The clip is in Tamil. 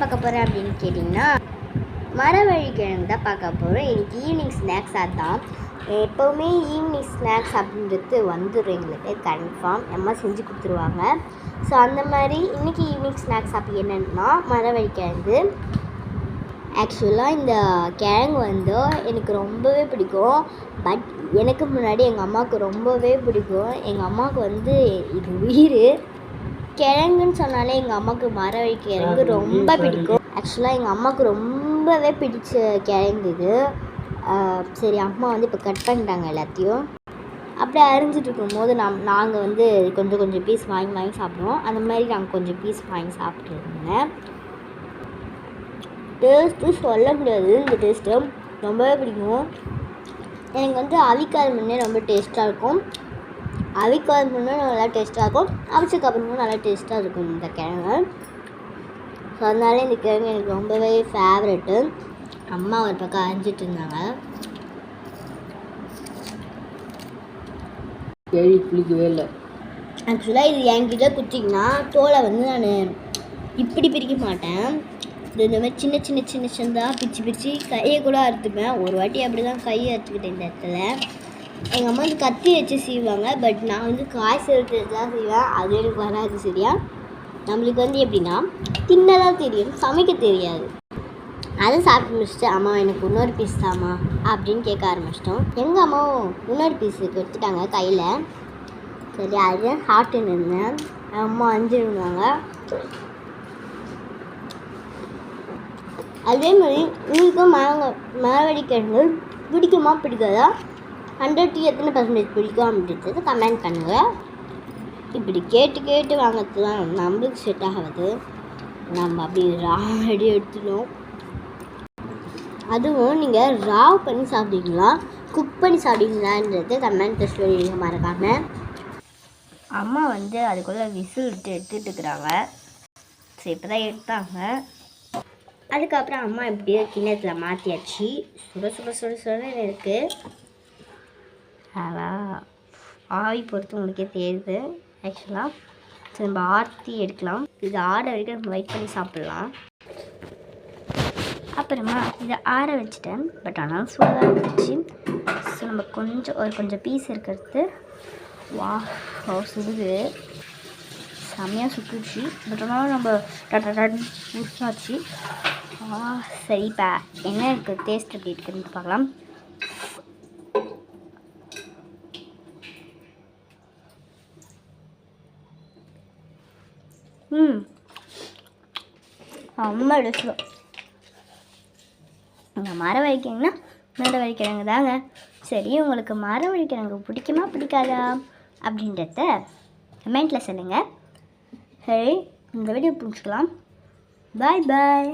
பார்க்க போகிறேன் அப்படின்னு கேட்டிங்கன்னா மரவள்ளிக்கிழங்கு தான் பார்க்க போகிறோம். எனக்கு ஈவினிங் ஸ்நாக்ஸ் அதுதான். எப்போவுமே ஈவினிங் ஸ்நாக்ஸ் அப்படின்றது வந்துடும் எங்களுக்கு கன்ஃபார்ம். அம்மா செஞ்சு கொடுத்துருவாங்க. ஸோ அந்த மாதிரி இன்றைக்கி ஈவினிங் ஸ்நாக்ஸ் அப்படி என்னென்னா மரவள்ளிக்கிழங்கு. ஆக்சுவலாக இந்த கிழங்கு வந்து எனக்கு ரொம்பவே பிடிக்கும். பட் எனக்கு முன்னாடி எங்கள் அம்மாவுக்கு ரொம்பவே பிடிக்கும். எங்கள் அம்மாவுக்கு வந்து இது உயிர். கிழங்குன்னு சொன்னாலே எங்கள் அம்மாவுக்கு மரவள்ளிக்கிழங்கு ரொம்ப பிடிக்கும். ஆக்சுவலாக எங்கள் அம்மாவுக்கு ரொம்பவே பிடிச்ச கிழங்கு இது. சரி, அம்மா வந்து இப்போ கட் பண்ணிட்டாங்க எல்லாத்தையும். அப்படியே அரிஞ்சிட்டு இருக்கும்போது நாங்கள் வந்து கொஞ்சம் கொஞ்சம் பீஸ் வாங்கி சாப்பிடுவோம். அந்த மாதிரி நாங்கள் கொஞ்சம் பீஸ் வாங்கி சாப்பிட்ருந்தேன். டேஸ்ட்டு சொல்ல முடியாது. இந்த டேஸ்ட்டு ரொம்பவே பிடிக்கும். எனக்கு வந்து அவிக்காத முன்னே ரொம்ப டேஸ்ட்டாக இருக்கும். அவிக்காத முன்னே நல்லா டேஸ்ட்டாக இருக்கும். அவிச்சதுக்கப்புறமும் நல்லா டேஸ்ட்டாக இருக்கும் இந்த கிழங்கு. ஸோ அதனால இந்த கிழங்கு எனக்கு ரொம்பவே ஃபேவரெட்டு. அம்மா ஒரு பக்கம் அரிஞ்சிட்டு இருந்தாங்க. பிடிக்கவே இல்லை. ஆக்சுவலாக இது என்கிட்ட குத்திங்கன்னா தோலை வந்து நான் இப்படி பிரிக்க மாட்டேன். இந்த மாதிரி சின்ன சின்ன சின்ன சின்னதாக பிரித்து கையை கூட அறுத்துப்பேன். ஒரு வாட்டி அப்படி தான் கையை அறுத்துக்கிட்டேன் இந்த இடத்துல. எங்கள் அம்மா வந்து கத்தி வச்சு செய்வாங்க. பட் நான் வந்து காய் செலுத்து தான் செய்வேன். அது எனக்கு வராது. சரியா, நம்மளுக்கு வந்து எப்படின்னா தின்னதான் தெரியும், சமைக்க தெரியாது. அதை சாப்பிட்டு முடிச்சுட்டு அம்மா எனக்கு இன்னொரு பீஸ் தாம்மா அப்படின்னு கேட்க ஆரம்பிச்சிட்டோம். எங்கள் அம்மாவும் இன்னொரு பீஸுக்கு எடுத்துட்டாங்க கையில். சரி, அது சாப்பிட்டுன்னு இருந்தேன். அம்மா அஞ்சிருந்தாங்க. அதே மாதிரி உங்களுக்கும் மரவள்ளிக்கிழங்கு பிடிக்குமா பிடிக்காதா, 100க்கு எத்தனை % பிடிக்கும் அப்படின்றது கமெண்ட் பண்ணுங்கள். இப்படி கேட்டு வாங்கிறது தான் நம்மளுக்கு செட் ஆகாது. நம்ம அப்படி ராடி எடுத்துடும். அதுவும் நீங்கள் ராவ் பண்ணி சாப்பிட்டீங்களா, குக் பண்ணி சாப்பிட்டீங்களான்றது கமெண்ட் சொல்லிடுங்க மறக்காமல். அம்மா வந்து அதுக்குள்ளே விசில் எடுத்துகிட்டு இருக்கிறாங்க. சரி, இப்போ தான் எடுத்தாங்க. அதுக்கப்புறம் அம்மா எப்படியோ கிண்ணத்தில் மாற்றியாச்சு. சுட இருக்குது. அதான் ஆவி பொறுத்து உங்களுக்கே தெரியுது. ஆக்சுவலாக சரி, நம்ம ஆர்த்தி எடுக்கலாம். இது ஆற வரைக்கும் நம்ம வெயிட் பண்ணி சாப்பிட்லாம். அப்புறமா இதை ஆற வச்சுட்டேன். பட் ஆனால் சூடாக இருந்துச்சு. ஸோ நம்ம கொஞ்சம் பீஸ் இருக்கிறது. வா, சுடுது, செம்மையாக சுட்டுச்சு. பட் ஆனால் நம்ம முடிச்சாச்சு. சரி, இப்போ என்ன இருக்குது, டேஸ்ட் எப்படி இருக்குதுன்னு பார்க்கலாம். அம்மா எடுக்கலாம். நீங்கள் மரவள்ளிக்கிழங்கு தாங்க. சரி, உங்களுக்கு மரவள்ளிக்கிழங்கு பிடிக்குமா பிடிக்காதா அப்படின்றத கமெண்ட்டில் சொல்லுங்கள். சரி, இந்த வீடியோ பிடிச்சிக்கலாம். பாய்.